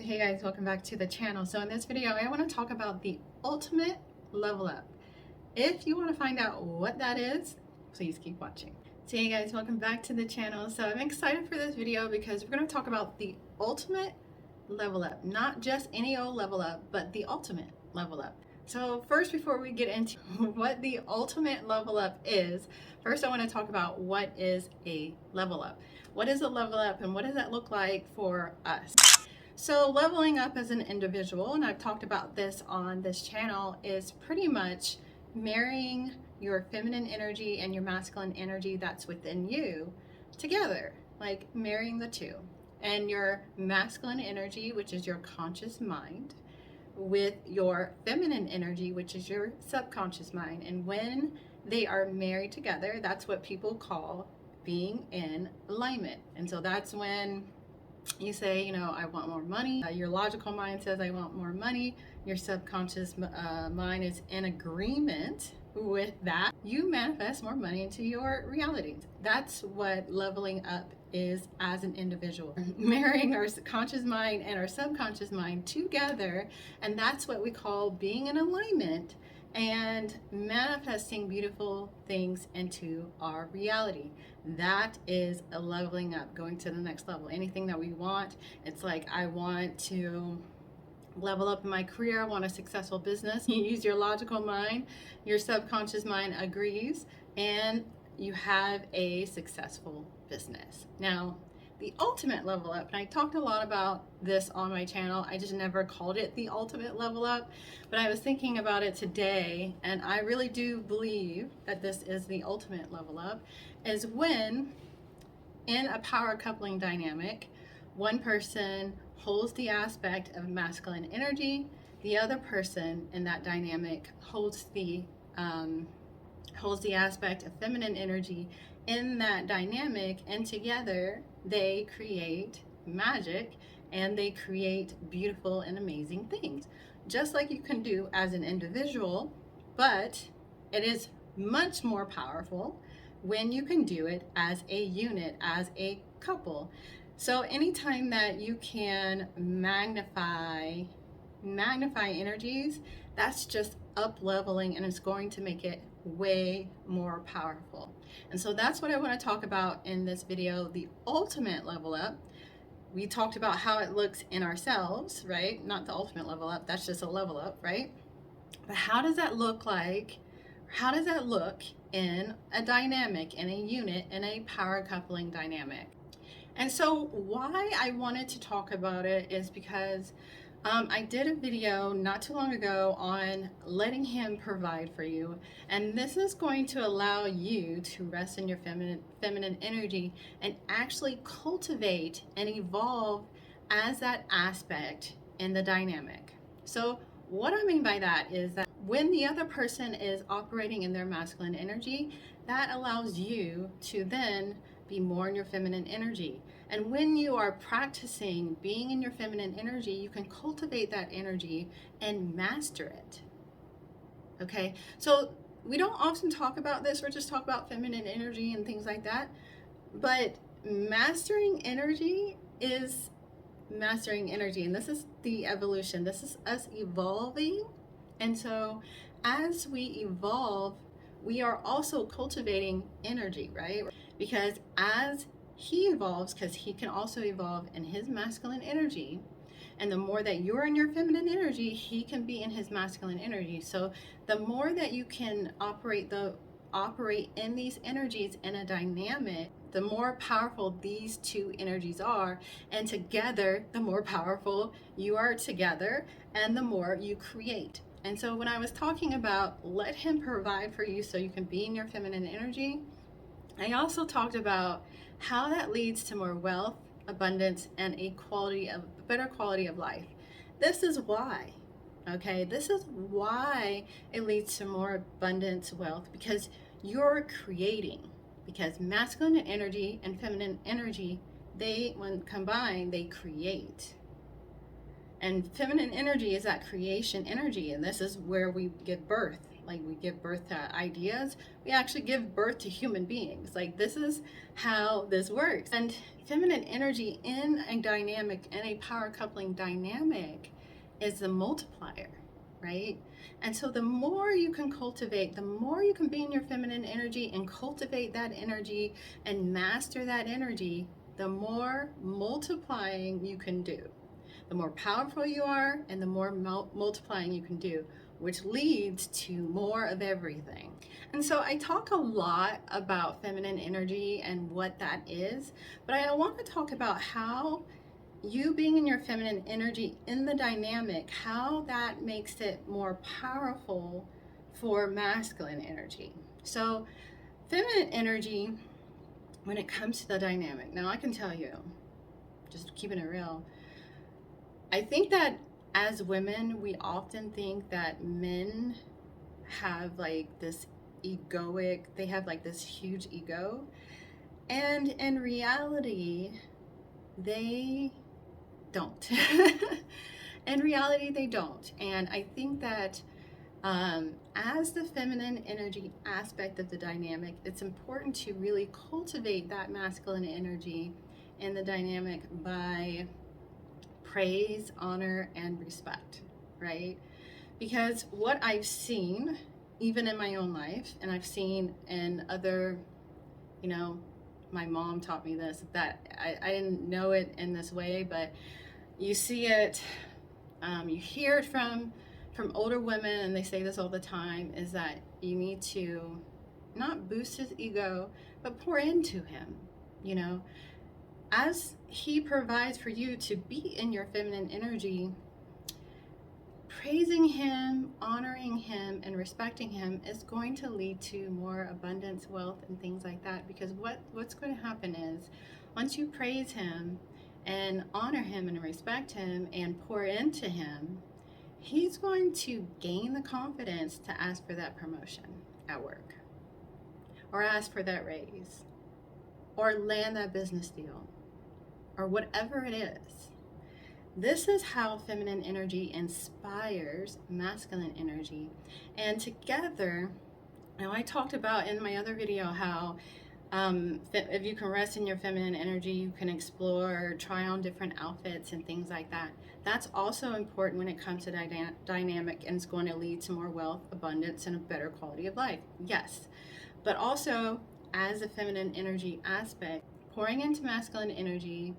Hey guys, welcome back to the channel. So in this video, I want to talk about the ultimate level up. If you want to find out what that is, please keep watching. So hey guys, welcome back to the channel. So I'm excited for this video because we're going to talk about the ultimate level up. Not just any old level up, but the ultimate level up. So first, before we get into what the ultimate level up is, first I want to talk about what is a level up. What is a level up and what does that look like for us? So leveling up as an individual, and I've talked about this on this channel, is pretty much marrying your feminine energy and your masculine energy that's within you together, like marrying the two. And your masculine energy, which is your conscious mind, with your feminine energy, which is your subconscious mind. And when they are married together, that's what people call being in alignment. And so that's when you say, you know, I want more money. Your logical mind says, I want more money. Your subconscious mind is in agreement with that. You manifest more money into your reality. That's what leveling up is as an individual. Marrying our conscious mind and our subconscious mind together, and that's what we call being in alignment and manifesting beautiful things into our reality. That is a leveling up, going to the next level. Anything that we want, it's like, I want to level up in my career, I want a successful business. You use your logical mind, your subconscious mind agrees, and you have a successful business. Now, the ultimate level up, and I talked a lot about this on my channel, I just never called it the ultimate level up, but I was thinking about it today, and I really do believe that this is the ultimate level up, is when in a power coupling dynamic, one person holds the aspect of masculine energy, the other person in that dynamic holds the aspect of feminine energy in that dynamic, and together they create magic and they create beautiful and amazing things, just like you can do as an individual, but it is much more powerful when you can do it as a unit, as a couple. So anytime that you can magnify energies, that's just up leveling, and it's going to make it way more powerful. And so that's what I want to talk about in this video, the ultimate level up. We talked about how it looks in ourselves, right? Not the ultimate level up, that's just a level up, right? But how does that look like? How does that look in a dynamic, in a unit, in a power coupling dynamic? And so why I wanted to talk about it is because I did a video not too long ago on letting him provide for you, and this is going to allow you to rest in your feminine energy and actually cultivate and evolve as that aspect in the dynamic. So what I mean by that is that when the other person is operating in their masculine energy, that allows you to then be more in your feminine energy. And when you are practicing being in your feminine energy, you can cultivate that energy and master it. Okay, so we don't often talk about this, we're just talking about feminine energy and things like that, but mastering energy is mastering energy, and this is the evolution, this is us evolving. And so as we evolve, we are also cultivating energy, right? Because as he evolves, because he can also evolve in his masculine energy, and the more that you're in your feminine energy, he can be in his masculine energy. So the more that you can operate in these energies in a dynamic, the more powerful these two energies are, and together the more powerful you are together, and the more you create. And so when I was talking about let him provide for you so you can be in your feminine energy, I also talked about how that leads to more wealth, abundance, and a better quality of life. This is why, okay? This is why it leads to more abundance, wealth, because you're creating. Because masculine energy and feminine energy, when combined, they create. And feminine energy is that creation energy, and this is where we give birth. like we give birth to ideas, we actually give birth to human beings. Like, this is how this works. And feminine energy in a dynamic, in a power coupling dynamic, is the multiplier, right? And so the more you can cultivate, the more you can be in your feminine energy and cultivate that energy and master that energy, the more multiplying you can do. The more powerful you are, and the more multiplying you can do, which leads to more of everything. And so I talk a lot about feminine energy and what that is, but I want to talk about how you being in your feminine energy in the dynamic, how that makes it more powerful for masculine energy. So feminine energy, when it comes to the dynamic, now I can tell you, just keeping it real, I think that as women, we often think that men have like this egoic, they have like this huge ego. And in reality, they don't. In reality, they don't. And I think that as the feminine energy aspect of the dynamic, it's important to really cultivate that masculine energy in the dynamic by praise, honor, and respect, right? Because what I've seen, even in my own life, and I've seen in other, you know, my mom taught me this, that I didn't know it in this way, but you see it, you hear it from older women, and they say this all the time, is that you need to not boost his ego, but pour into him, you know, as he provides for you to be in your feminine energy. Praising him, honoring him, and respecting him is going to lead to more abundance, wealth, and things like that. Because what's going to happen is, once you praise him and honor him and respect him and pour into him, he's going to gain the confidence to ask for that promotion at work, or ask for that raise, or land that business deal, or whatever it is. This is how feminine energy inspires masculine energy. And together, now I talked about in my other video how if you can rest in your feminine energy, you can explore, try on different outfits and things like that. That's also important when it comes to dynamic, and it's going to lead to more wealth, abundance, and a better quality of life. Yes, but also as a feminine energy aspect, pouring into masculine energy,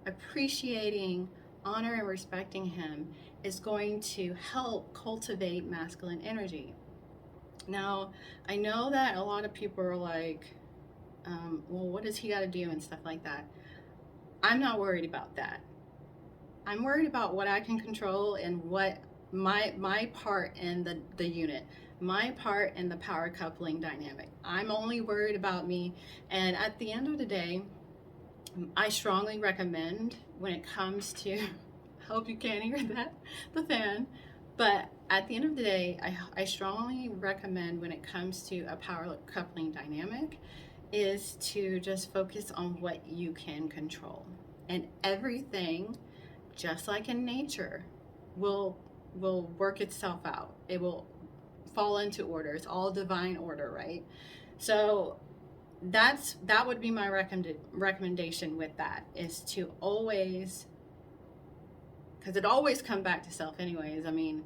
appreciating, honor, and respecting him is going to help cultivate masculine energy. Now, I know that a lot of people are like, well, what does he got to do and stuff like that. I'm not worried about that. I'm worried about what I can control and what my part in the unit, my part in the power coupling dynamic. I'm only worried about me. And at the end of the day, I strongly recommend, when it comes to, I hope you can't hear that, the fan, but at the end of the day, I strongly recommend, when it comes to a power coupling dynamic, is to just focus on what you can control. And everything, just like in nature, will work itself out. It will fall into order. It's all divine order, right? So that would be my recommendation with that, is to always, because it always comes back to self anyways. I mean,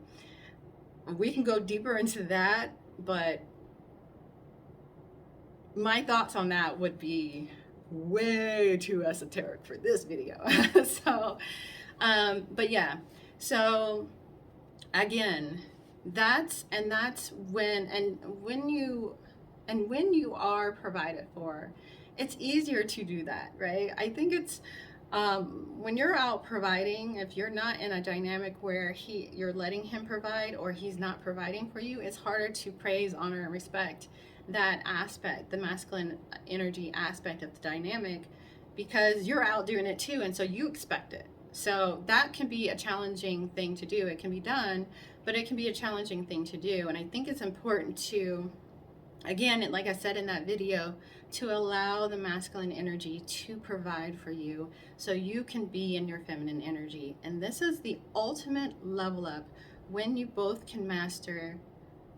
we can go deeper into that, but my thoughts on that would be way too esoteric for this video. So but yeah, so again, that's when you are provided for, it's easier to do that, right? I think it's when you're out providing, if you're not in a dynamic where you're letting him provide, or he's not providing for you, it's harder to praise, honor, and respect that aspect, the masculine energy aspect of the dynamic, because you're out doing it too, and so you expect it. So that can be a challenging thing to do. It can be done, but it can be a challenging thing to do. And I think it's important to, again, like I said in that video, to allow the masculine energy to provide for you so you can be in your feminine energy. And this is the ultimate level up, when you both can master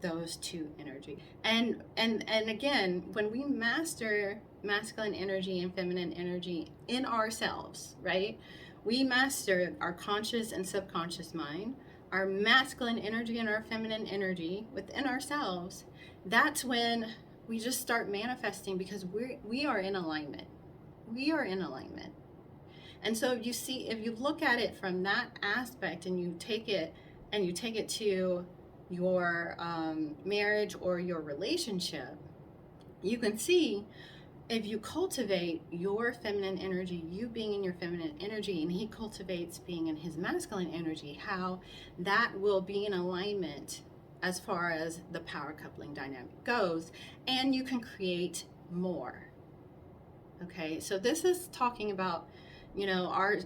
those two energy. And again, when we master masculine energy and feminine energy in ourselves, right? We master our conscious and subconscious mind, our masculine energy and our feminine energy within ourselves. That's when we just start manifesting, because we are in alignment. We are in alignment. And so you see, if you look at it from that aspect and you take it to your marriage or your relationship, you can see, if you cultivate your feminine energy, you being in your feminine energy, and he cultivates being in his masculine energy, how that will be in alignment as far as the power coupling dynamic goes, and you can create more. Okay, so this is talking about, our,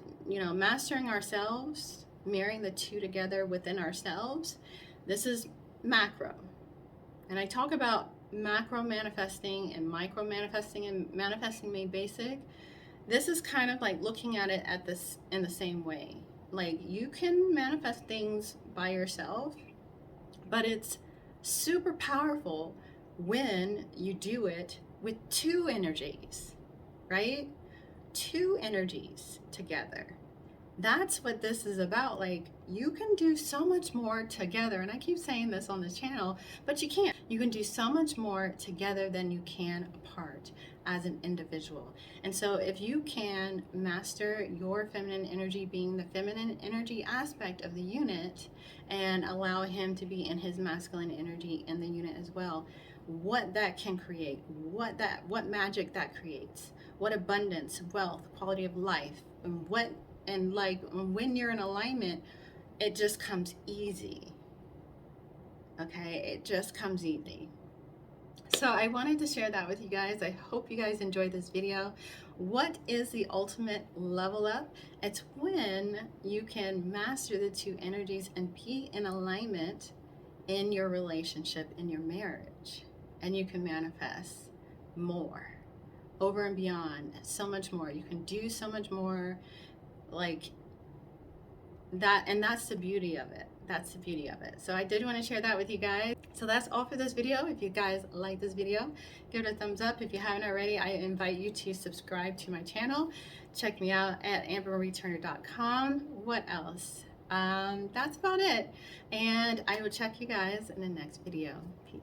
mastering ourselves, marrying the two together within ourselves. This is macro. And I talk about macro manifesting and micro manifesting and manifesting made basic. This is kind of like looking at it in the same way. Like, you can manifest things by yourself, but it's super powerful when you do it with two energies, right? Two energies together. That's what this is about. Like, you can do so much more together, and I keep saying this on this channel, but you can't. You can do so much more together than you can apart as an individual. And so if you can master your feminine energy, being the feminine energy aspect of the unit, and allow him to be in his masculine energy in the unit as well, what that can create, what magic that creates, what abundance, wealth, quality of life, and like, when you're in alignment, it just comes easy. Okay, it just comes easy. So I wanted to share that with you guys. I hope you guys enjoyed this video. What is the ultimate level up? It's when you can master the two energies and be in alignment in your relationship, in your marriage, and you can manifest more, over and beyond, so much more. You can do so much more, like that. And that's the beauty of it. That's the beauty of it. So I did want to share that with you guys. So that's all for this video. If you guys like this video, give it a thumbs up. If you haven't already, I invite you to subscribe to my channel. Check me out at ambermarieturner.com. What else? That's about it. And I will check you guys in the next video. Peace.